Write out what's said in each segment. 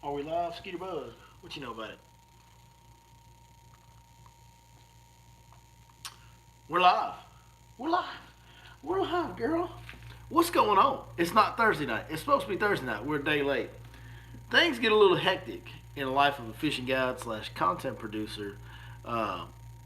Are we live, Skeeter Buzz? What you know about it? We're live. We're live. We're live, girl. What's going on? It's not Thursday night. It's supposed to be Thursday night. We're a day late. Things get a little hectic in the life of a fishing guide slash content producer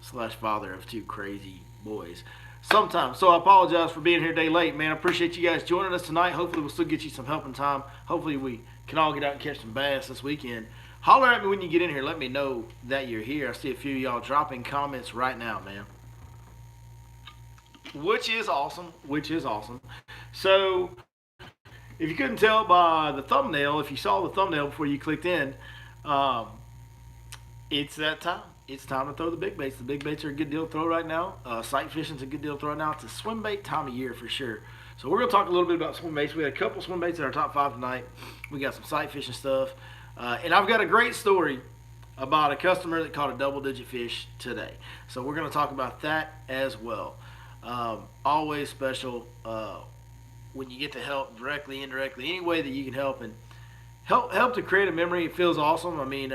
slash father of two crazy boys. Sometimes. So I apologize for being here a day late, man. I appreciate you guys joining us tonight. Hopefully we'll still get you some helping time. Hopefully we can all get out and catch some bass this weekend. Holler at me when you get in here. Let me know that you're here. I see a few of y'all dropping comments right now, man. Which is awesome. Which is awesome. So, if you couldn't tell by the thumbnail, if you saw the thumbnail before you clicked in, um, it's that time. It's time to throw the big baits. The big baits are a good deal to throw right now. Sight fishing's a good deal to throw right now. It's a swim bait time of year for sure. So we're going to talk a little bit about swim baits. We had a couple swim baits in our top 5 tonight. We got some sight fishing stuff. And I've got a great story about a customer that caught a double-digit fish today. So we're going to talk about that as well. Always special when you get to help directly, indirectly, any way that you can help and help to create a memory. It feels awesome. I mean,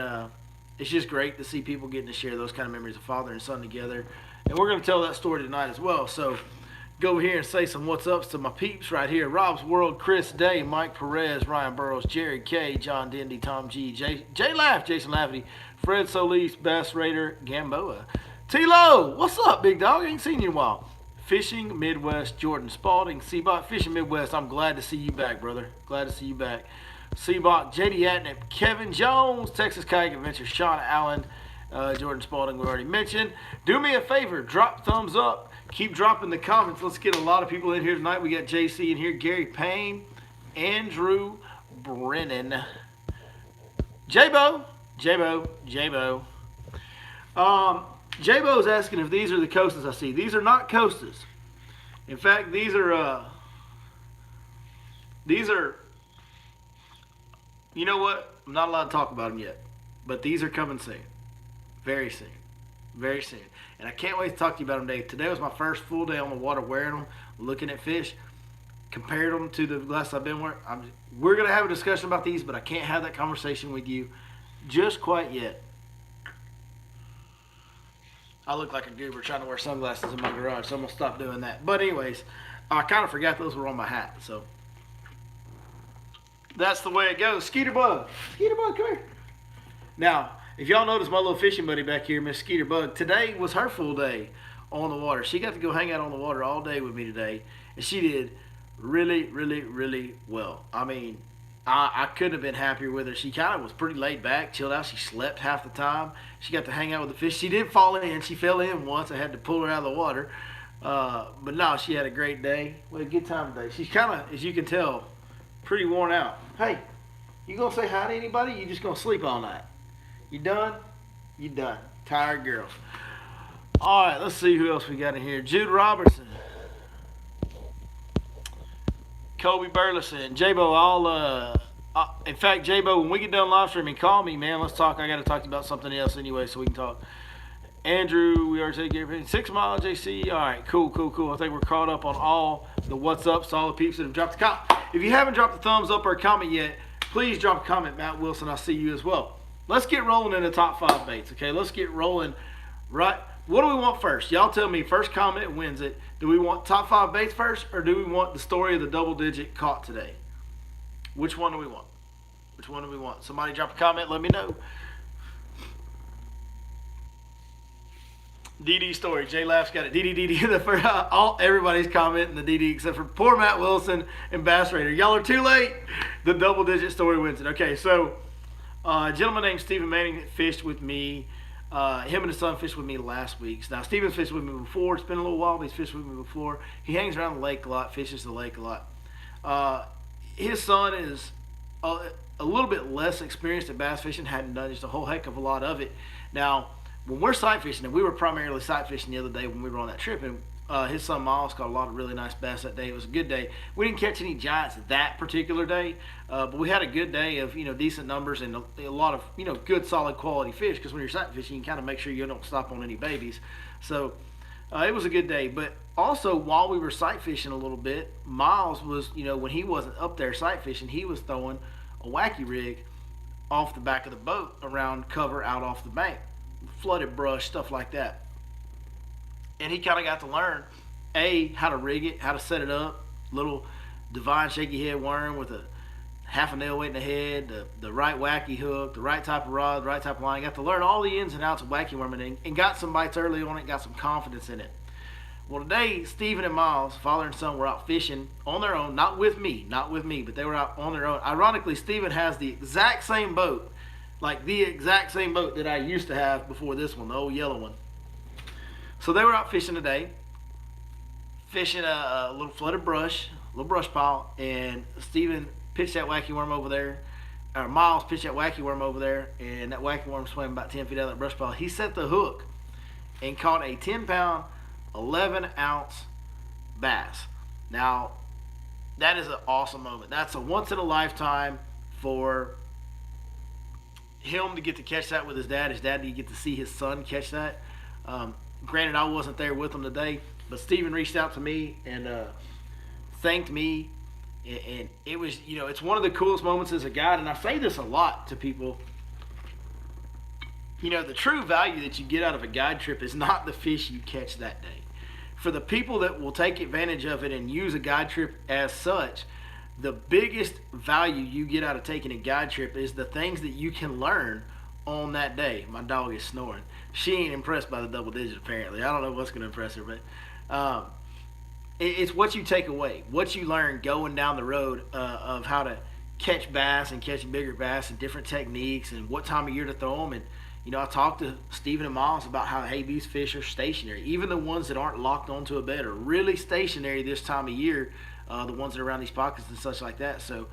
it's just great to see people getting to share those kind of memories of father and son together. And we're going to tell that story tonight as well. So go over here and say some what's ups to my peeps right here. Rob's World, Chris Day, Mike Perez, Ryan Burrows, Jerry K, John Dendy, Tom G, Jay Laugh, Jason Lafferty, Fred Solis, Bass Raider, Gamboa. T-Lo, what's up, big dog? Ain't seen you in a while. Fishing Midwest, Jordan Spalding, Seabot, Fishing Midwest. I'm glad to see you back, brother. Glad to see you back. Seabot, JD Atnip, Kevin Jones, Texas Kayak Adventure, Sean Allen, Jordan Spalding, we already mentioned. Do me a favor, drop thumbs up. Keep dropping the comments. Let's get a lot of people in here tonight. We got JC in here, Gary Payne, Andrew Brennan, J-Bo. J-Bo's asking if these are the coasters I see. These are not coasters. In fact, these are, you know what? I'm not allowed to talk about them yet. But these are coming soon. Very soon. Very soon. And I can't wait to talk to you about them today. Today was my first full day on the water wearing them, looking at fish. Compared them to the last I've been wearing. We're going to have a discussion about these, but I can't have that conversation with you just quite yet. I look like a goober trying to wear sunglasses in my garage, so I'm going to stop doing that. But anyways, I kind of forgot those were on my hat, so that's the way it goes. Skeeter Bug, come here. Now, if y'all notice my little fishing buddy back here, Miss Skeeter Bug, today was her full day on the water. She got to go hang out on the water all day with me today, and she did really, really, really well. I mean, I couldn't have been happier with her. She kind of was pretty laid back, chilled out. She slept half the time. She got to hang out with the fish. She did fall in. She fell in once. I had to pull her out of the water. But no, she had a great day. We had a good time today. She's kind of, as you can tell, pretty worn out. Hey, you going to say hi to anybody? You just going to sleep all night? You done? You done. Tired girl. All right, let's see who else we got in here. Jude Robertson. Kobe Burleson, J-Bo, in fact, J-Bo, when we get done live streaming, call me, man. Let's talk. I got to talk to you about something else anyway, so we can talk. Andrew, we already said everything. 6 Mile, JC. All right, cool. I think we're caught up on all the what's ups, all the peeps that have dropped a comment. If you haven't dropped a thumbs up or a comment yet, please drop a comment, Matt Wilson. I'll see you as well. Let's get rolling in the top 5 baits, okay? Let's get rolling right. What do we want first? Y'all tell me. First comment wins it. Do we want top 5 baits first, or do we want the story of the double-digit caught today? Which one do we want? Which one do we want? Somebody drop a comment. Let me know. DD story. J Laugh's got it. DD. Everybody's commenting the DD except for poor Matt Wilson and Bass Raider. Y'all are too late. The double-digit story wins it. Okay, so a gentleman named Stephen Manning fished with me. Him and his son fished with me last week. Now, Steven's fished with me before. It's been a little while, but he's fished with me before. He hangs around the lake a lot, fishes the lake a lot. His son is a little bit less experienced at bass fishing, hadn't done just a whole heck of a lot of it. Now, when we're sight fishing, and we were primarily sight fishing the other day when we were on that trip, and his son Miles caught a lot of really nice bass that day. It was a good day. We didn't catch any giants that particular day, but we had a good day of decent numbers and a lot of good solid quality fish. Because when you're sight fishing, you can kind of make sure you don't stop on any babies. So it was a good day. But also while we were sight fishing a little bit, Miles was when he wasn't up there sight fishing, he was throwing a wacky rig off the back of the boat around cover out off the bank, flooded brush, stuff like that. And he kind of got to learn how to rig it, how to set it up. Little divine shaky head worm with a half a nail weight in the head, the right wacky hook, the right type of rod, the right type of line. Got to learn all the ins and outs of wacky worming and got some bites early on it, got some confidence in it. Well, today, Stephen and Miles, father and son, were out fishing on their own, not with me, but they were out on their own. Ironically, Stephen has the exact same boat, like the exact same boat that I used to have before this one, the old yellow one. So they were out fishing today, fishing a little flooded brush, a little brush pile, and Stephen pitched that wacky worm over there, or Miles pitched that wacky worm over there, and that wacky worm swam about 10 feet out of that brush pile. He set the hook and caught a 10-pound, 11-ounce bass. Now, that is an awesome moment. That's a once-in-a-lifetime for him to get to catch that with his dad. His dad didn't get to see his son catch that. Granted, I wasn't there with him today, but Steven reached out to me and thanked me. And it was, it's one of the coolest moments as a guide. And I say this a lot to people. The true value that you get out of a guide trip is not the fish you catch that day. For the people that will take advantage of it and use a guide trip as such, the biggest value you get out of taking a guide trip is the things that you can learn on that day. My dog is snoring. She ain't impressed by the double digit, apparently. I don't know what's going to impress her, but it's what you take away, what you learn going down the road of how to catch bass and catch bigger bass and different techniques and what time of year to throw them. And I talked to Stephen and Miles about how, hey, these fish are stationary. Even the ones that aren't locked onto a bed are really stationary this time of year, the ones that are around these pockets and such like that. So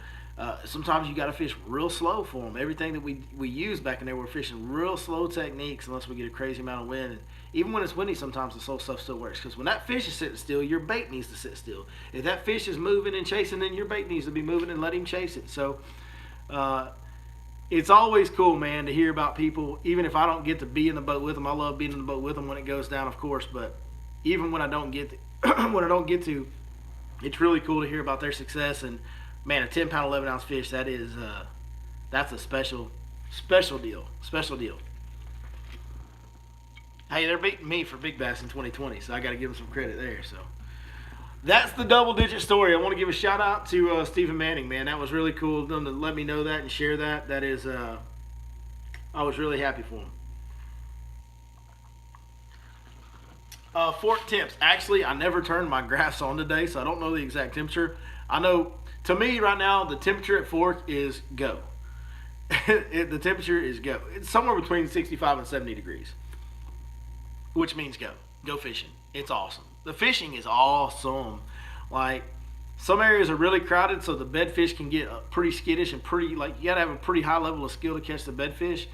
sometimes you got to fish real slow for them. Everything that we use back in there, we're fishing real slow techniques unless we get a crazy amount of wind. And even when it's windy, sometimes the slow stuff still works. Because when that fish is sitting still, your bait needs to sit still. If that fish is moving and chasing, then your bait needs to be moving and let him chase it. So it's always cool, man, to hear about people. Even if I don't get to be in the boat with them, I love being in the boat with them when it goes down, of course. But even when I don't get to, it's really cool to hear about their success. And man, a 10-pound, 11-ounce fish, that's a special deal. Hey, they're beating me for big bass in 2020, so I got to give them some credit there. So that's the double-digit story. I want to give a shout-out to Stephen Manning, man. That was really cool of them to let me know that and share that. That is, I was really happy for him. Fork temps. Actually, I never turned my graphs on today, so I don't know the exact temperature. I know, to me right now, the temperature at Fork is go. The temperature is go. It's somewhere between 65 and 70 degrees, which means go. Go fishing. It's awesome. The fishing is awesome. Like, some areas are really crowded, so the bedfish can get pretty skittish and pretty, like, you got to have a pretty high level of skill to catch the bedfish.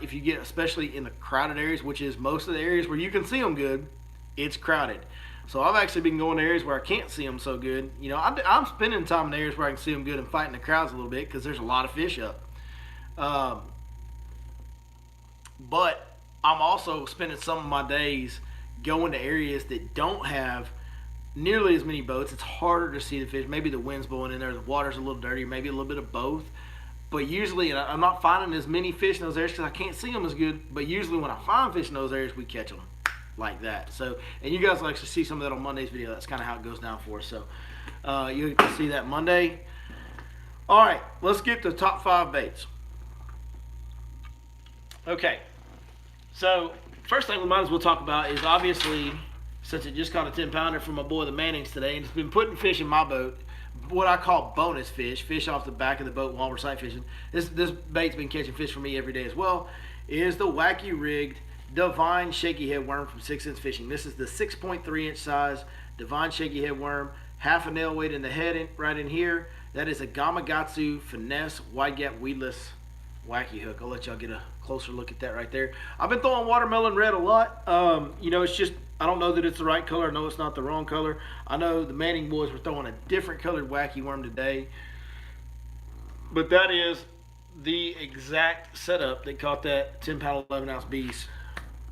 If you get, especially in the crowded areas, which is most of the areas where you can see them good, it's crowded. So I've actually been going to areas where I can't see them so good. I'm spending time in areas where I can see them good and fighting the crowds a little bit because there's a lot of fish up. But I'm also spending some of my days going to areas that don't have nearly as many boats. It's harder to see the fish. Maybe the wind's blowing in there, the water's a little dirty, maybe a little bit of both. But usually, and I'm not finding as many fish in those areas because I can't see them as good. But usually when I find fish in those areas, we catch them like that. So, and you guys will actually see some of that on Monday's video. That's kind of how it goes down for us. So you can see that Monday. All right, let's get to top 5 baits. Okay, so first thing we might as well talk about is obviously, since it just caught a 10-pounder from my boy the Mannings today, and it's been putting fish in my boat, what I call bonus fish off the back of the boat while we're sight fishing. This bait's been catching fish for me every day as well, is the wacky rigged Divine Shaky Head Worm from 6 Cents Fishing. This is the 6.3 inch size Divine Shaky Head Worm, half a nail weight in the head right in here. That is a Gamakatsu Finesse Wide Gap Weedless Wacky Hook. I'll let y'all get a closer look at that right there. I've been throwing watermelon red a lot. It's just, I don't know that it's the right color. I know it's not the wrong color. I know the Manning boys were throwing a different colored wacky worm today. But that is the exact setup that caught that 10-pound, 11-ounce beast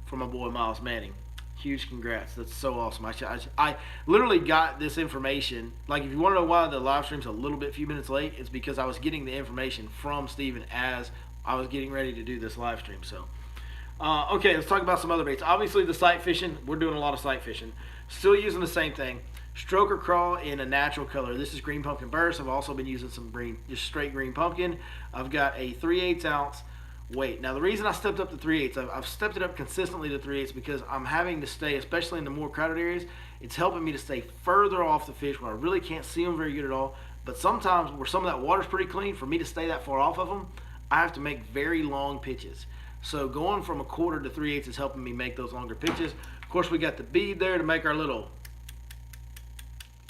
from my boy Miles Manning. Huge congrats. That's so awesome. I literally got this information. Like, if you want to know why the live stream's a few minutes late, it's because I was getting the information from Steven as I was getting ready to do this live stream. So, okay, let's talk about some other baits. Obviously, the sight fishing. We're doing a lot of sight fishing. Still using the same thing. Stroker crawl in a natural color. This is green pumpkin burst. I've also been using some green, just straight green pumpkin. I've got a 3/8 ounce weight. Now, the reason I stepped up to 3/8, I've stepped it up consistently to 3/8 because I'm having to stay, especially in the more crowded areas, it's helping me to stay further off the fish where I really can't see them very good at all. But sometimes where some of that water's pretty clean, for me to stay that far off of them, I have to make very long pitches. So going from 1/4 to 3/8 is helping me make those longer pitches. Of course, we got the bead there to make our little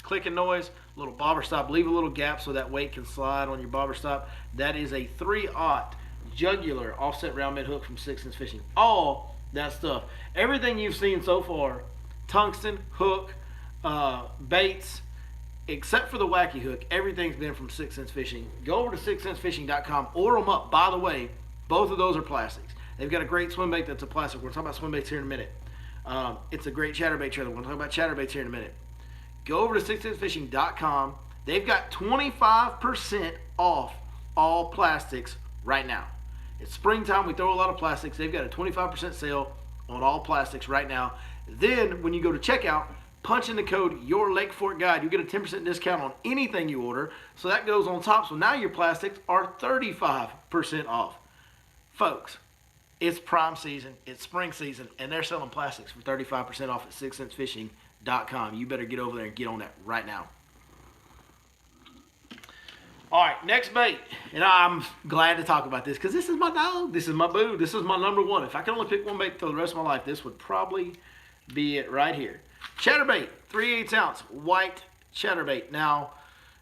clicking noise, little bobber stop. Leave a little gap so that weight can slide on your bobber stop. That is a 3/0 jugular offset round mid hook from 6 Sense Fishing. All that stuff, everything you've seen so far, tungsten, hook, baits, except for the wacky hook, everything's been from 6 Sense Fishing. Go over to 6sensefishing.com, order them up. By the way, both of those are plastics. They've got a great swim bait that's a plastic. We're talking about swim baits here in a minute. It's a great chatterbait trailer. We're going to talk about chatterbaits here in a minute. Go over to 6sensefishing.com. They've got 25% off all plastics right now. It's springtime. We throw a lot of plastics. They've got a 25% sale on all plastics right now. Then, when you go to checkout, punch in the code Your Lake Fork Guide. You get a 10% discount on anything you order. So that goes on top. So now your plastics are 35% off. Folks, it's prime season. It's spring season. And they're selling plastics for 35% off at 6sensefishing.com. You better get over there and get on that right now. All right, next bait. And I'm glad to talk about this because this is my dog. This is my boo. This is my number one. If I could only pick one bait for the rest of my life, this would probably be it right here. Chatterbait, 3/8 ounce white chatterbait. Now,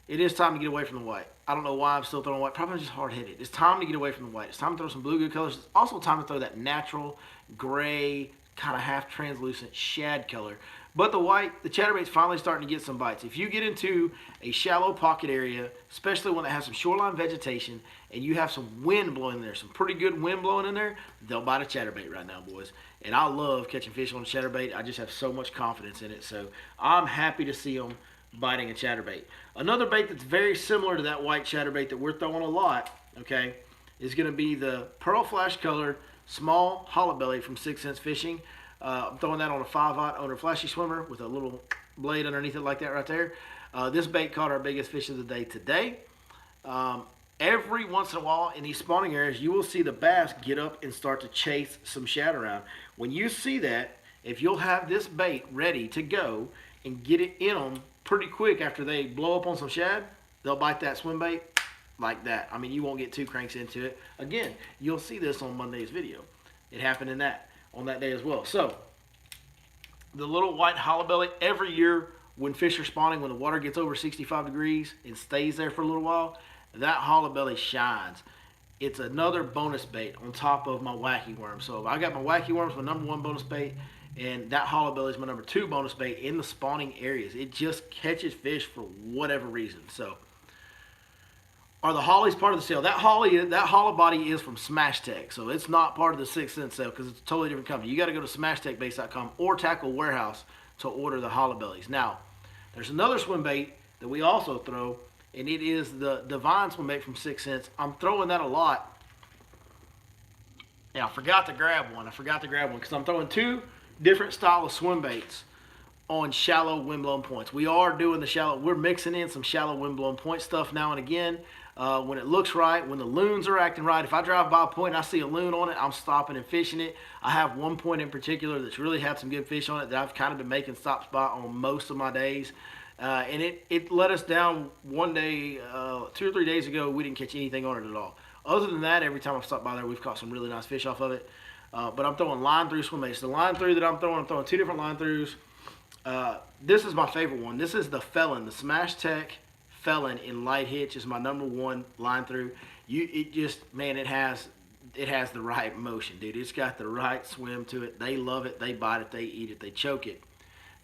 it is time to get away from the white. I don't know why I'm still throwing white. Probably just hard-headed. It's time to get away from the white. It's time to throw some bluegill colors. It's also time to throw that natural gray, kind of half translucent shad color. But the white, the chatterbait's finally starting to get some bites. If you get into a shallow pocket area, especially one that has some shoreline vegetation, and you have some wind blowing in there, some pretty good wind blowing in there, they'll bite a chatterbait right now, boys. And I love catching fish on a chatterbait. I just have so much confidence in it. So I'm happy to see them biting a chatterbait. Another bait that's very similar to that white chatterbait that we're throwing a lot, okay, is going to be the pearl flash colored small hollow belly from 6 Sense Fishing. I'm throwing that on a 5/0 owner flashy swimmer with a little blade underneath it like that right there. This bait caught our biggest fish of the day today. Every once in a while in these spawning areas, you will see the bass get up and start to chase some shad around. When you see that, if you'll have this bait ready to go and get it in them pretty quick after they blow up on some shad, they'll bite that swim bait like that. I mean, you won't get too cranks into it. Again, you'll see this on Monday's video. It happened on that day as well. So, the little white hollow belly, every year when fish are spawning, when the water gets over 65 degrees and stays there for a little while, that hollow belly shines. It's another bonus bait on top of my wacky worm. So I got my wacky worms, my number one bonus bait, and that hollow belly is my number two bonus bait in the spawning areas. It just catches fish for whatever reason. So, are the hollies part of the sale? That hollow body is from Smash Tech, so it's not part of the 6 Sense sale because it's a totally different company. You got to go to SmashTechBaits.com or Tackle Warehouse to order the hollow bellies. Now, there's another swim bait that we also throw, and it is the Divine swim bait from 6 Sense. I'm throwing that a lot. Yeah, I forgot to grab one because I'm throwing two different style of swim baits on shallow windblown points. We are doing we're mixing in some shallow windblown point stuff now and again. When it looks right, when the loons are acting right. If I drive by a point and I see a loon on it, I'm stopping and fishing it. I have one point in particular that's really had some good fish on it that I've kind of been making stop spot on most of my days. And it let us down one day, 2 or 3 days ago. We didn't catch anything on it at all. Other than that, every time I've stopped by there, we've caught some really nice fish off of it. But I'm throwing line through swim baits. The line through that I'm throwing two different line throughs. This is my favorite one. This is the Felon, the Smash Tech Felon in light hitch is my number one line through. It has the right motion, dude. It's got the right swim to it. They love it. They bite it. They eat it. They choke it.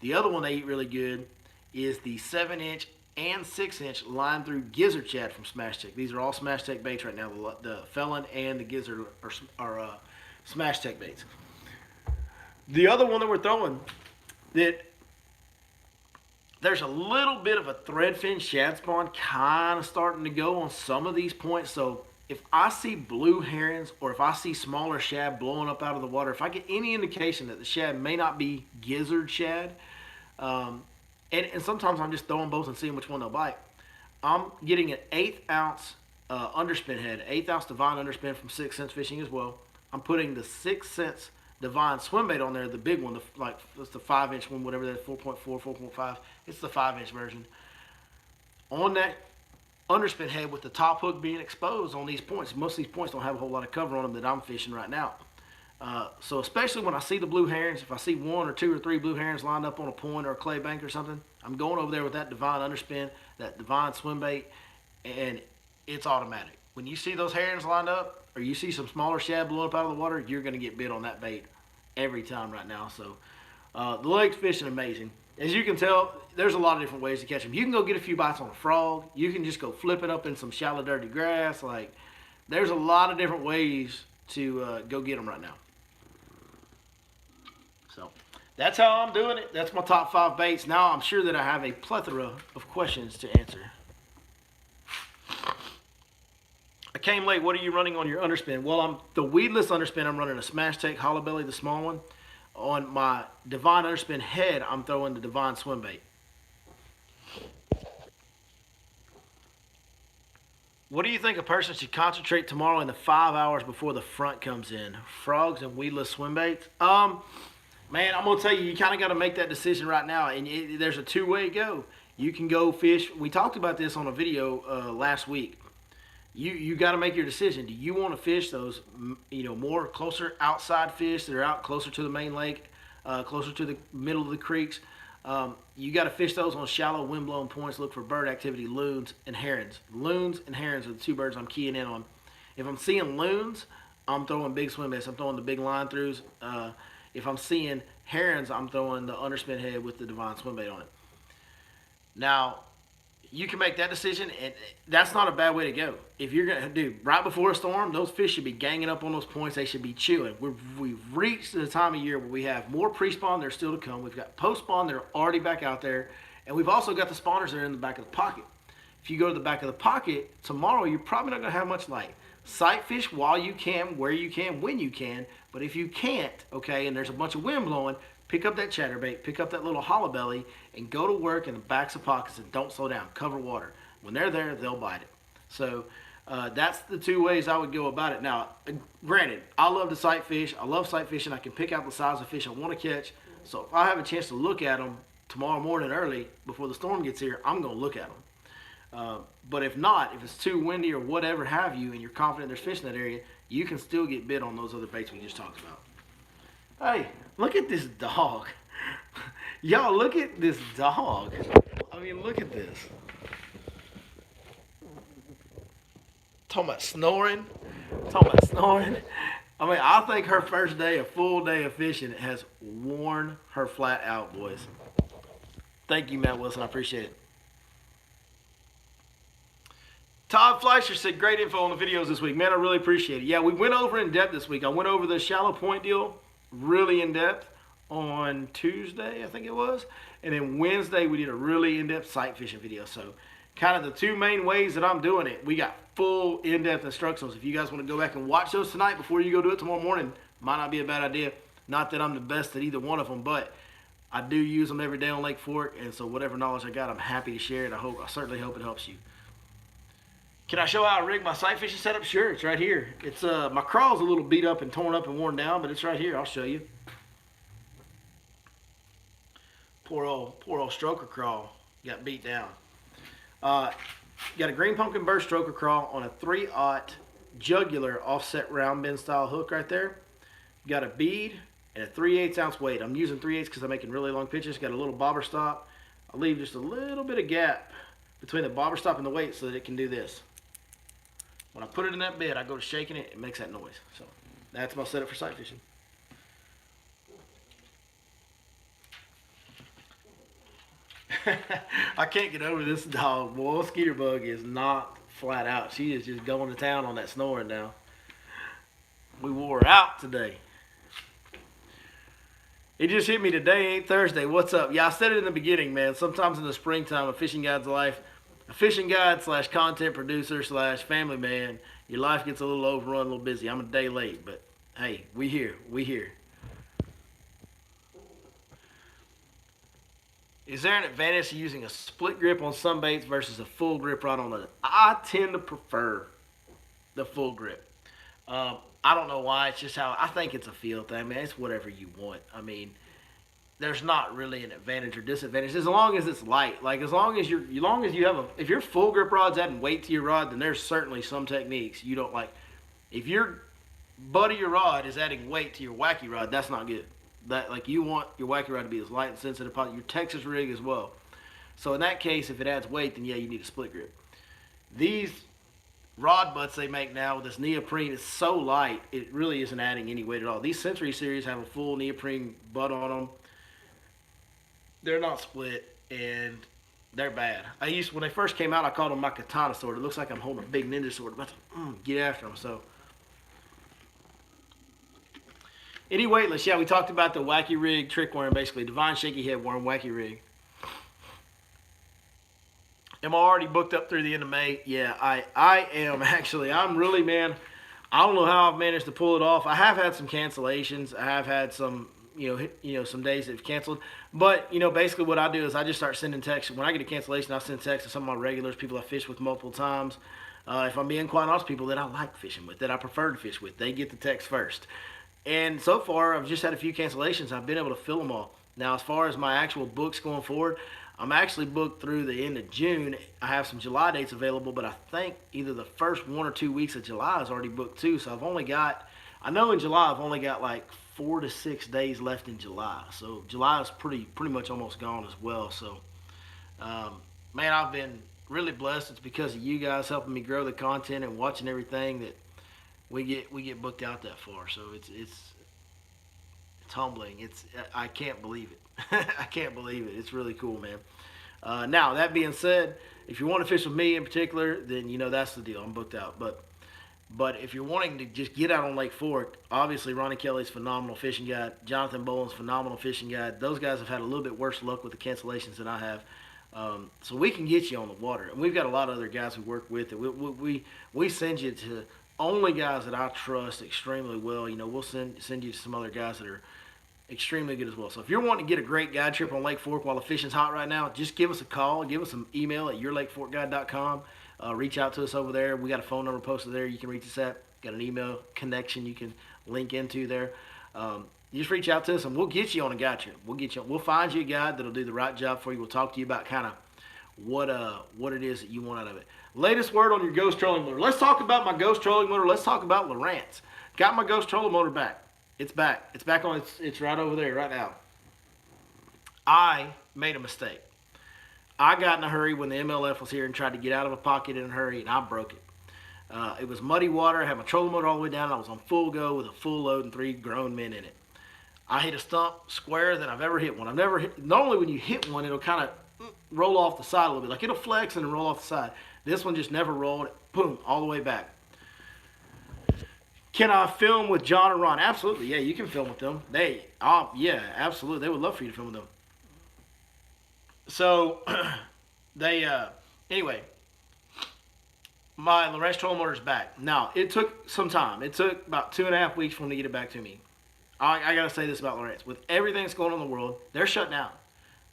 The other one they eat really good is the 7-inch and 6-inch line through gizzard chat from Smash Tech. These are all Smash Tech baits right now. The Felon and the gizzard are Smash Tech baits. The other one that we're throwing, that there's a little bit of a threadfin shad spawn kind of starting to go on some of these points. So if I see blue herons or if I see smaller shad blowing up out of the water, if I get any indication that the shad may not be gizzard shad, um, and sometimes I'm just throwing both and seeing which one they'll bite. I'm getting an 1/8 ounce underspin head, 1/8 ounce divine underspin from 6 Cents Fishing as well. I'm putting the 6 Cents divine swim bait on there, the big one, like it's the 5 inch one, whatever that is, 4.4, 4.5. It's the 5 inch version. On that underspin head with the top hook being exposed on these points. Most of these points don't have a whole lot of cover on them that I'm fishing right now. So especially when I see the blue herons, if I see 1 or 2 or 3 blue herons lined up on a point or a clay bank or something, I'm going over there with that divine underspin, that divine swim bait, and it's automatic. When you see those herons lined up, or you see some smaller shad blowing up out of the water, you're going to get bit on that bait every time right now. So the lake's fishing amazing. As you can tell, there's a lot of different ways to catch them. You can go get a few bites on a frog. You can just go flip it up in some shallow, dirty grass. Like, there's a lot of different ways to go get them right now. So that's how I'm doing it. That's my top 5 baits. Now I'm sure that I have a plethora of questions to answer. I came late. What are you running on your underspin? Well, I'm the weedless underspin. I'm running a Smash Take Hollow Belly, the small one. On my divine underspin head, I'm throwing the divine swim bait. What do you think a person should concentrate tomorrow in the 5 hours before the front comes in? Frogs and weedless swim baits? Man, I'm gonna tell you, you kind of got to make that decision right now, and there's a two-way go. You can go fish. We talked about this on a video last week. You got to make your decision. Do you want to fish those, more closer outside fish that are out closer to the main lake, closer to the middle of the creeks? You got to fish those on shallow, wind-blown points. Look for bird activity, loons and herons. Loons and herons are the 2 birds I'm keying in on. If I'm seeing loons, I'm throwing big swim baits. I'm throwing the big line throughs. If I'm seeing herons, I'm throwing the underspin head with the divine swim bait on it. Now, you can make that decision, and that's not a bad way to go. If you're going to do right before a storm, those fish should be ganging up on those points. They should be chewing. We've reached the time of year where we have more pre-spawn that are still to come. We've got post-spawn that are already back out there, and we've also got the spawners that are in the back of the pocket. If you go to the back of the pocket, tomorrow you're probably not going to have much light. Sight fish while you can, where you can, when you can, but if you can't, okay, and there's a bunch of wind blowing, pick up that chatterbait, pick up that little hollow belly, and go to work in the backs of pockets and don't slow down. Cover water. When they're there, they'll bite it. So that's the 2 ways I would go about it. Now, granted, I love to sight fish. I love sight fishing. I can pick out the size of fish I want to catch. So if I have a chance to look at them tomorrow morning early before the storm gets here, I'm going to look at them. But if not, if it's too windy or whatever have you, and you're confident there's fish in that area, you can still get bit on those other baits we just talked about. Hey, look at this dog. Y'all, look at this dog. I mean, look at this. Talking about snoring. I mean, I think her first day, a full day of fishing, has worn her flat out, boys. Thank you, Matt Wilson. I appreciate it. Todd Fleischer said, great info on the videos this week. Man, I really appreciate it. Yeah, we went over in depth this week. I went over the shallow point deal really in depth on Tuesday, I think it was. And then Wednesday, we did a really in-depth sight fishing video. So kind of the 2 main ways that I'm doing it. We got full in-depth instructions. If you guys want to go back and watch those tonight before you go do it tomorrow morning, might not be a bad idea. Not that I'm the best at either one of them, but I do use them every day on Lake Fork. And so whatever knowledge I got, I'm happy to share it. I certainly hope it helps you. Can I show how I rig my sight fishing setup? Sure, it's right here. It's my crawl's a little beat up and torn up and worn down, but it's right here. I'll show you. Poor old stroker crawl got beat down. Got a green pumpkin burst stroker crawl on a 3/0 jugular offset round bend style hook right there. Got a bead and a 3/8 ounce weight. I'm using 3/8 because I'm making really long pitches. Got a little bobber stop. I'll leave just a little bit of gap between the bobber stop and the weight so that it can do this. When I put it in that bed, I go to shaking it, it makes that noise. So that's my setup for sight fishing. I can't get over this dog. Boy, Skeeter Bug is not flat out. She is just going to town on that snoring now. We wore her out today. It just hit me today, ain't Thursday. What's up? Yeah, I said it in the beginning, man. Sometimes in the springtime, a fishing guide's life, a fishing guide slash content producer slash family man, your life gets a little overrun, a little busy. I'm a day late, but hey, we here. We here. Is there an advantage to using a split grip on some baits versus a full grip rod on others? I tend to prefer the full grip. I don't know why. It's just how I think it's a feel thing, man. It's whatever you want. I mean, there's not really an advantage or disadvantage as long as it's light. Like as long as you have a, if your full grip rod's adding weight to your rod, then there's certainly some techniques you don't like. If your butt of your rod is adding weight to your wacky rod, that's not good. That like you want your wacky rod to be as light and sensitive as possible. Your Texas rig as well. So in that case, if it adds weight, then yeah, you need a split grip. These rod butts they make now with this neoprene is so light, it really isn't adding any weight at all. These Century series have a full neoprene butt on them. They're not split, and they're bad. I used when they first came out, I called them my katana sword. It looks like I'm holding a big ninja sword, about to get after them. So, any weightless, yeah, we talked about the wacky rig trick worm, basically divine shaky head worm wacky rig. Am I already booked up through the end of May? Yeah, I am actually. I'm really, man. I don't know how I've managed to pull it off. I have had some cancellations. I have had some, some days that have canceled. But basically, what I do is I just start sending texts. When I get a cancellation, I send texts to some of my regulars, people I fish with multiple times. If I'm being quite honest, people that I like fishing with, that I prefer to fish with, they get the text first. And so far, I've just had a few cancellations. I've been able to fill them all. Now, as far as my actual books going forward, I'm actually booked through the end of June. I have some July dates available, but I think either the first 1 or 2 weeks of July is already booked too. So I know in July I've only got like 4 to 6 days left in July. So July is pretty much almost gone as well. So, man, I've been really blessed. It's because of you guys helping me grow the content and watching everything that we get booked out that far. So it's humbling. I can't believe it. I can't believe it. It's really cool, man. Now that being said, if you want to fish with me in particular, then that's the deal. I'm booked out. But if you're wanting to just get out on Lake Fork, obviously Ronnie Kelly's phenomenal fishing guide, Jonathan Boland's phenomenal fishing guide. Those guys have had a little bit worse luck with the cancellations than I have. So we can get you on the water, and we've got a lot of other guys we work with. That we send you to only guys that I trust extremely well. We'll send you to some other guys that are extremely good as well. So if you're wanting to get a great guide trip on Lake Fork while the fishing's hot right now, just give us a call. Give us an email at yourlakeforkguide.com. Reach out to us over there. We got a phone number posted there. You can reach us at. Got an email connection you can link into there. You just reach out to us and we'll get you on a guide trip. We'll find you a guide that'll do the right job for you. We'll talk to you about kind of what it is that you want out of it. Latest word on your ghost trolling motor. Let's talk about my ghost trolling motor. Let's talk about Lowrance. Got my ghost trolling motor back. It's back. It's back on. It's right over there right now. I made a mistake. I got in a hurry when the MLF was here and tried to get out of a pocket in a hurry, and I broke it. It was muddy water. I had my trolling motor all the way down. I was on full go with a full load and 3 grown men in it. I hit a stump squarer than I've ever hit one. I've never hit. Normally when you hit one, it'll kind of roll off the side a little bit. Like it'll flex and roll off the side. This one just never rolled. Boom, all the way back. Can I film with John and Ron? Absolutely. Yeah, you can film with them. Yeah, absolutely. They would love for you to film with them. So, anyway, my Lowrance trolling motor is back. Now, it took some time. It took about 2.5 weeks for them to get it back to me. I got to say this about Lowrance. With everything that's going on in the world, they're shut down.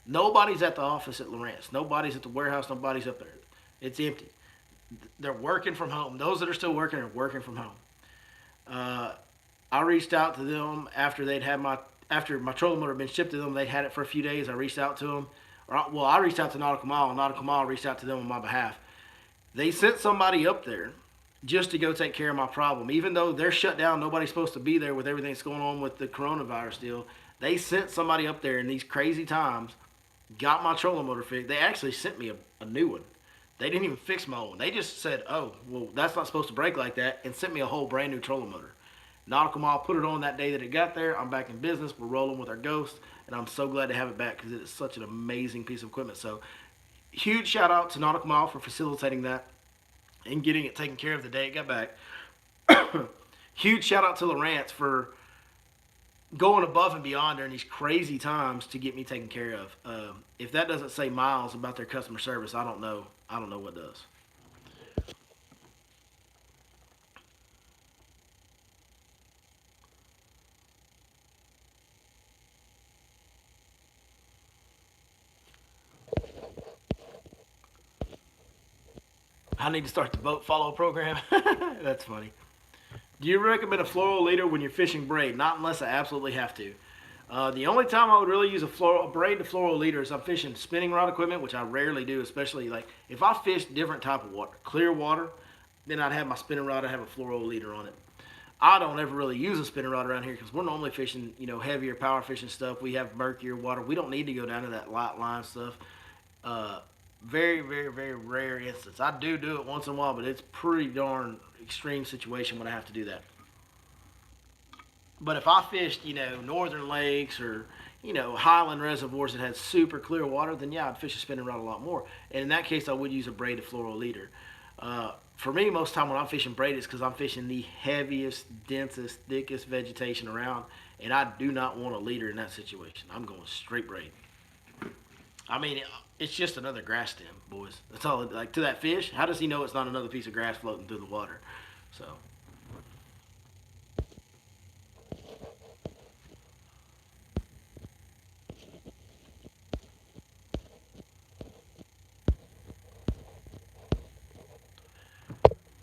Nobody's at the office at Lowrance. Nobody's at the warehouse. Nobody's up there. It's empty. They're working from home. Those that are still working are working from home. I reached out to them after my trolling motor had been shipped to them. They had it for a few days. I reached out to them. I reached out to Nautical Mile. Nautical Mile reached out to them on my behalf. They sent somebody up there just to go take care of my problem. Even though they're shut down, nobody's supposed to be there with everything that's going on with the coronavirus deal. They sent somebody up there in these crazy times, got my trolling motor fixed. They actually sent me a new one. They didn't even fix my old one. They just said, oh, well, that's not supposed to break like that, and sent me a whole brand new trolling motor. Nautical Mile put it on that day that it got there. I'm back in business. We're rolling with our Ghost, and I'm so glad to have it back because it is such an amazing piece of equipment. So, huge shout out to Nautical Mile for facilitating that and getting it taken care of the day it got back. Huge shout out to Lowrance for going above and beyond during these crazy times to get me taken care of. If that doesn't say miles about their customer service, I don't know. I don't know what does. I need to start the boat follow program. That's funny. Do you recommend a floral leader when you're fishing braid? Not unless I absolutely have to. The only time I would really use a braid to floral leader is I'm fishing spinning rod equipment, which I rarely do, especially like if I fish different type of water, clear water, then I'd have my spinning rod, I'd have a floral leader on it. I don't ever really use a spinning rod around here because we're normally fishing, heavier power fishing stuff. We have murkier water. We don't need to go down to that light line stuff. Uh, Very, very, very rare instance. I do it once in a while, but it's pretty darn extreme situation when I have to do that. But if I fished, northern lakes or highland reservoirs that had super clear water, then yeah, I'd fish a spinning rod a lot more. And in that case, I would use a braided floral leader. For me, most of the time when I'm fishing braided, it's because I'm fishing the heaviest, densest, thickest vegetation around, and I do not want a leader in that situation. I'm going straight braid. I mean, it's just another grass stem, boys. That's all. Like to that fish, how does he know it's not another piece of grass floating through the water? So,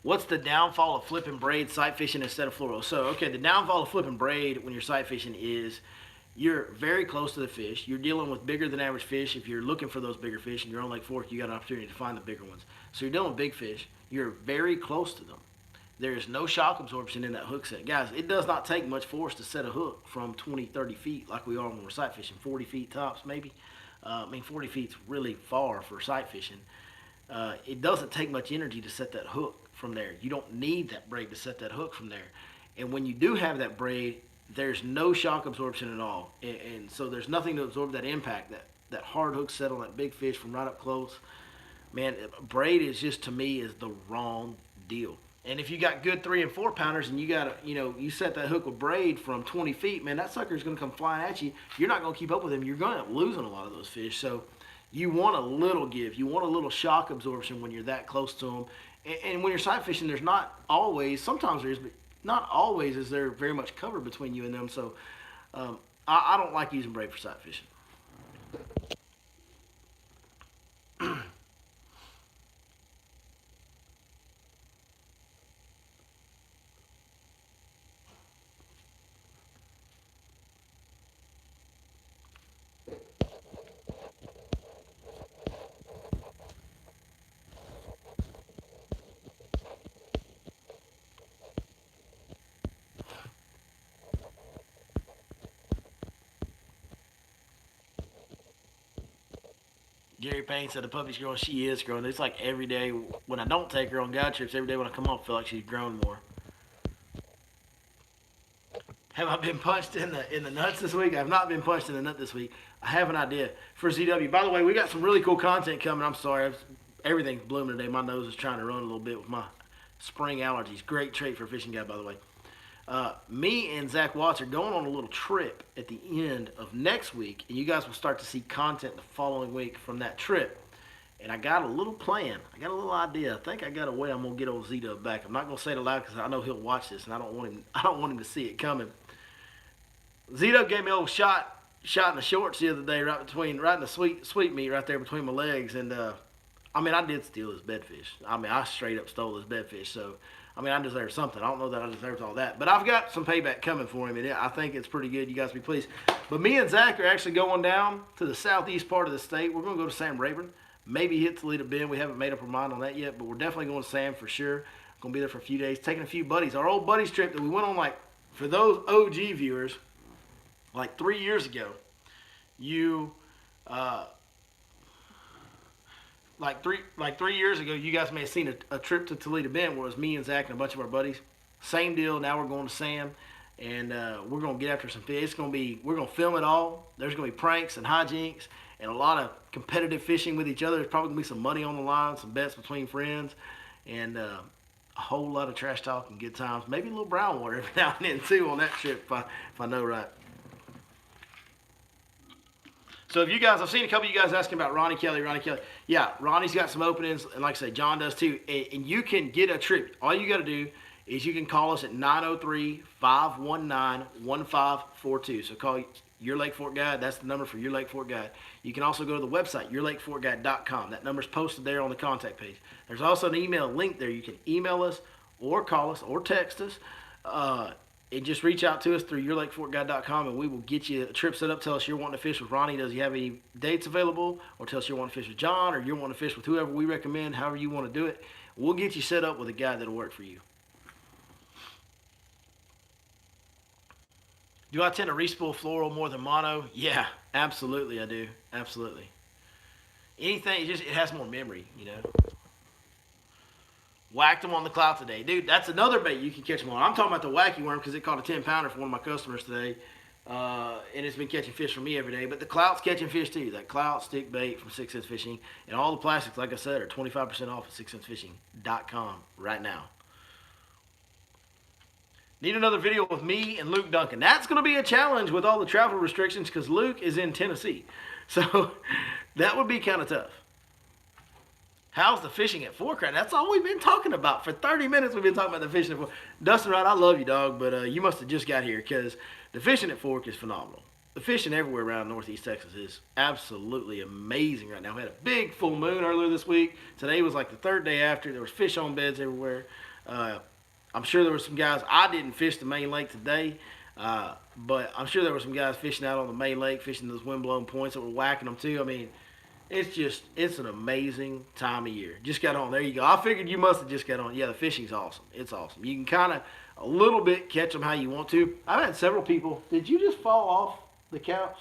what's the downfall of flipping braid sight fishing instead of fluoro? So, okay, the downfall of flipping braid when you're sight fishing is you're very close to the fish. You're dealing with bigger than average fish. If you're looking for those bigger fish and you're on Lake Fork, you got an opportunity to find the bigger ones. So you're dealing with big fish. You're very close to them. There is no shock absorption in that hook set. Guys, it does not take much force to set a hook from 20, 30 feet like we are when we're sight fishing, 40 feet tops maybe. 40 feet's really far for sight fishing. It doesn't take much energy to set that hook from there. You don't need that braid to set that hook from there. And when you do have that braid, there's no shock absorption at all. And so there's nothing to absorb that impact, that hard hook set on that big fish from right up close. Man, braid is just, to me, is the wrong deal. And if you got good 3 and 4 pounders and you got you set that hook with braid from 20 feet, man, that sucker's going to come flying at you. You're not going to keep up with him. You're going to end up losing a lot of those fish. So you want a little give. You want a little shock absorption when you're that close to them. And when you're sight fishing, there's not always, sometimes there is, but not always is there very much cover between you and them. So I don't like using braid for sight fishing. Gary Payne said the puppy's growing. She is growing. It's like every day when I don't take her on guide trips, every day when I come home, I feel like she's grown more. Have I been punched in the nuts this week? I have not been punched in the nut this week. I have an idea for ZW. By the way, we got some really cool content coming. I'm sorry, everything's blooming today. My nose is trying to run a little bit with my spring allergies. Great trait for a fishing guy, by the way. Me and Zach Watts are going on a little trip at the end of next week, and you guys will start to see content the following week from that trip. And I got a little plan. I got a little idea. I think I got a way I'm gonna get old Z-Dub back. I'm not gonna say it aloud because I know he'll watch this, and I don't want him. I don't want him to see it coming. Z-Dub gave me a little shot in the shorts the other day, right in the sweet meat right there between my legs, and I did steal his bedfish. I straight up stole his bedfish. So I deserve something. I don't know that I deserved all that. But I've got some payback coming for him, and I think it's pretty good. You guys be pleased. But me and Zach are actually going down to the southeast part of the state. We're going to go to Sam Rayburn. Maybe hit Toledo Bend. We haven't made up our mind on that yet, but we're definitely going to Sam for sure. Going to be there for a few days, taking a few buddies. Our old buddies trip that we went on, like, for those OG viewers, like 3 years ago, you like 3 years ago, you guys may have seen a trip to Toledo Bend where it was me and Zach and a bunch of our buddies. Same deal. Now we're going to Sam, and we're gonna get after some fish. We're gonna film it all. There's gonna be pranks and hijinks and a lot of competitive fishing with each other. There's probably gonna be some money on the line, some bets between friends, and a whole lot of trash talk and good times. Maybe a little brown water every now and then too on that trip if I know right. So if you guys, I've seen a couple of you guys asking about Ronnie Kelly. Ronnie Kelly, yeah, Ronnie's got some openings, and like I say, John does too. And you can get a trip. All you got to do is you can call us at 903-519-1542. So call Your Lake Fork Guide. That's the number for Your Lake Fork Guide. You can also go to the website, yourlakeforkguide.com. That number's posted there on the contact page. There's also an email link there. You can email us or call us or text us. And just reach out to us through yourlakeforkguide.com, and we will get you a trip set up. Tell us you're wanting to fish with Ronnie. Does he have any dates available? Or tell us you're wanting to fish with John, or you're wanting to fish with whoever we recommend, however you want to do it. We'll get you set up with a guy that'll work for you. Do I tend to respool floral more than mono? Yeah, absolutely I do. Absolutely. Anything, it has more memory, you know. Whacked them on the clout today. Dude, that's another bait you can catch them on. I'm talking about the wacky worm because it caught a 10-pounder for one of my customers today. And it's been catching fish for me every day. But the clout's catching fish too. That clout stick bait from 6 Cents Fishing. And all the plastics, like I said, are 25% off at 6centsfishing.com right now. Need another video with me and Luke Duncan. That's going to be a challenge with all the travel restrictions because Luke is in Tennessee. So that would be kind of tough. How's the fishing at Fork right now? That's all we've been talking about. For 30 minutes, we've been talking about the fishing at Fork. Dustin Wright, I love you, dog, but you must have just got here because the fishing at Fork is phenomenal. The fishing everywhere around Northeast Texas is absolutely amazing right now. We had a big full moon earlier this week. Today was like the third day after. There was fish on beds everywhere. I'm sure there were some guys. I didn't fish the main lake today, but I'm sure there were some guys fishing out on the main lake, fishing those windblown points that were whacking them too. I mean, it's an amazing time of year. Just got on. There you go. I figured you must have just got on. Yeah, the fishing's awesome. It's awesome. You can kind of a little bit catch them how you want to. I've had several people. Did you just fall off the couch?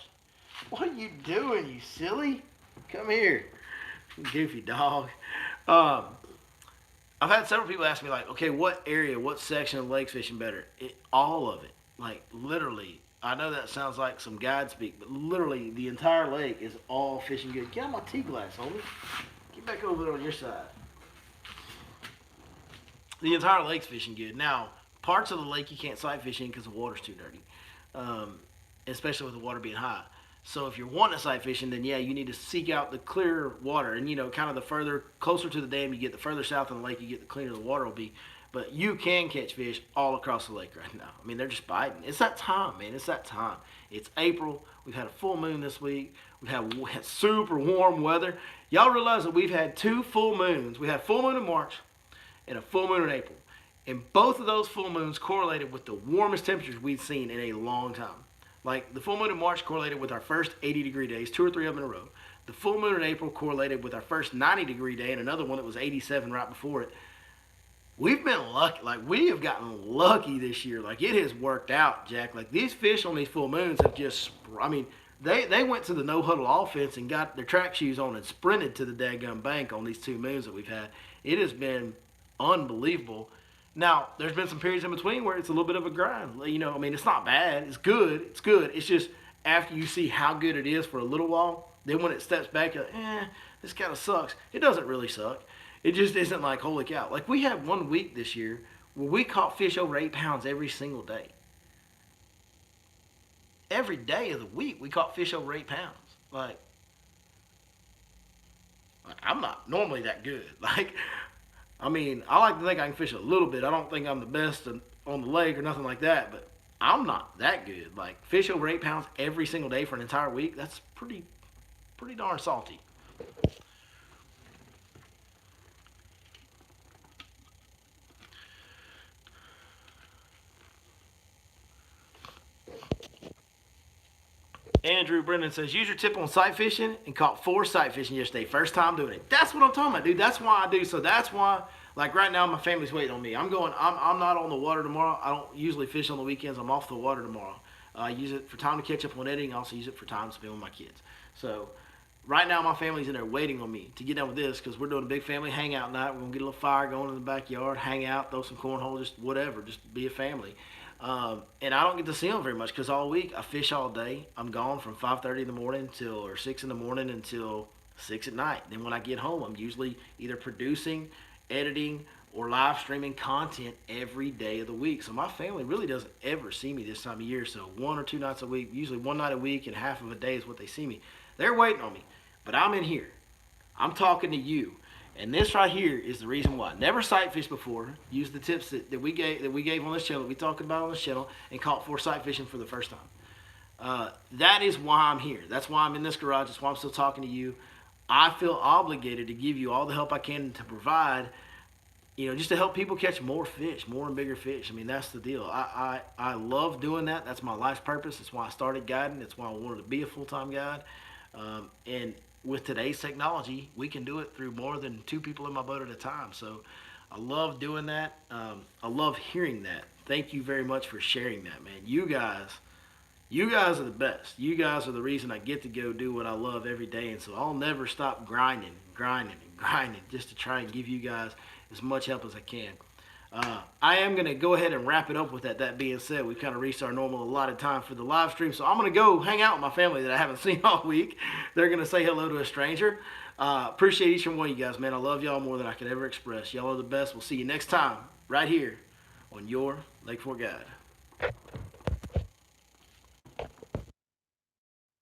What are you doing, you silly? Come here, goofy dog. I've had several people ask me like, okay, what area, what section of the lake's fishing better? All of it. Like literally. I know that sounds like some guide speak, but literally the entire lake is all fishing good. Get out my tea glass, homie. Get back over there on your side. The entire lake's fishing good. Now, parts of the lake you can't sight fish in because the water's too dirty, especially with the water being high. So if you're wanting to sight fishing, then yeah, you need to seek out the clear water. And, you know, kind of the further, closer to the dam you get, the further south in the lake you get, the cleaner the water will be. But you can catch fish all across the lake right now. I mean, they're just biting. It's that time, man. It's that time. It's April. We've had a full moon this week. We've had super warm weather. Y'all realize that we've had 2 full moons. We had a full moon in March and a full moon in April. And both of those full moons correlated with the warmest temperatures we've seen in a long time. Like the full moon in March correlated with our first 80-degree days, 2 or 3 of them in a row. The full moon in April correlated with our first 90-degree day and another one that was 87 right before it. We've been lucky. Like, we have gotten lucky this year. Like, it has worked out, Jack. Like, these fish on these full moons have just, I mean, they went to the no-huddle offense and got their track shoes on and sprinted to the daggum bank on these 2 moons that we've had. It has been unbelievable. Now, there's been some periods in between where it's a little bit of a grind. You know, I mean, it's not bad. It's good. It's good. It's just after you see how good it is for a little while, then when it steps back, you're like, this kind of sucks. It doesn't really suck. It just isn't like, holy cow. Like, we had 1 week this year where we caught fish over 8 pounds every single day. Every day of the week, we caught fish over 8 pounds. Like I'm not normally that good. Like, I mean, I like to think I can fish a little bit. I don't think I'm the best on the lake or nothing like that, but I'm not that good. Like, fish over 8 pounds every single day for an entire week, that's pretty darn salty. Andrew Brennan says, use your tip on sight fishing and caught 4 sight fishing yesterday. First time doing it. That's what I'm talking about, dude. That's why I do. So that's why, like right now, my family's waiting on me. I'm not on the water tomorrow. I don't usually fish on the weekends. I'm off the water tomorrow. I use it for time to catch up on editing. I also use it for time to spend with my kids. So right now, my family's in there waiting on me to get done with this because we're doing a big family hangout night. We're going to get a little fire going in the backyard, hang out, throw some cornhole, just whatever, just be a family. And I don't get to see them very much because all week I fish all day. I'm gone from 5:30 in the morning or 6 in the morning until 6 at night. Then when I get home, I'm usually either producing, editing, or live streaming content every day of the week. So my family really doesn't ever see me this time of year. So 1 or 2 nights a week, usually 1 night a week and half of a day is what they see me. They're waiting on me, but I'm in here. I'm talking to you. And this right here is the reason why. Never sight fished before. Use the tips that we gave on this channel, that we talked about on this channel, and caught for sight fishing for the first time. That is why I'm here. That's why I'm in this garage. That's why I'm still talking to you. I feel obligated to give you all the help I can to provide, just to help people catch more fish, more and bigger fish. I mean, that's the deal. I love doing that. That's my life's purpose. That's why I started guiding. That's why I wanted to be a full-time guide. And with today's technology, we can do it through more than two people in my boat at a time. So I love doing that. I love hearing that. Thank you very much for sharing that, man. You guys are the best. You guys are the reason I get to go do what I love every day. And so I'll never stop grinding just to try and give you guys as much help as I can. I am going to go ahead and wrap it up with that. That being said, we've kind of reached our normal allotted time for the live stream. So I'm going to go hang out with my family that I haven't seen all week. They're going to say hello to a stranger. Appreciate each and one of you guys, man. I love y'all more than I could ever express. Y'all are the best. We'll see you next time right here on your Lake Fork Guide.